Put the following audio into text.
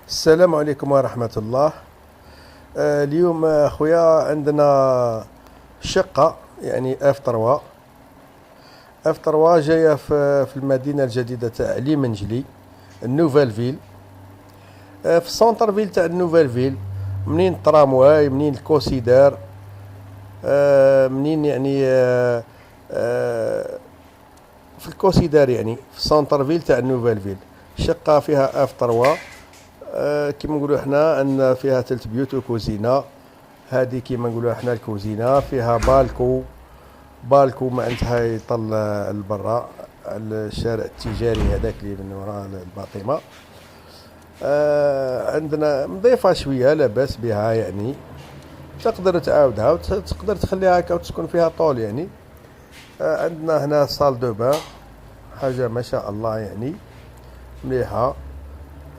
السلام عليكم ورحمة الله. اليوم أخويا عندنا شقة يعني اف 3 جاية في المدينة الجديدة تاع ليمنجلي النوفال فيل. في السونتر فيل تاع النوفال فيل، منين الترامواي، منين الكوسيدار، منين يعني في الكوسيدار، يعني في السونتر فيل تاع النوفال فيل. الشقة فيها اف 3. كيما نقولوا احنا ان فيها 3 بيوت وكوزينه. هذه كيما نقولوا احنا الكوزينه فيها بالكو معناتها يطل لبرا على الشارع التجاري هذاك اللي من وراء الباطمه. عندنا نظيفه شويه، لاباس بها يعني، تقدر تعاودها وتقدر تخليها هكا وتسكن فيها طول يعني. عندنا هنا صال دو بان، حاجه ما شاء الله يعني، مليحه.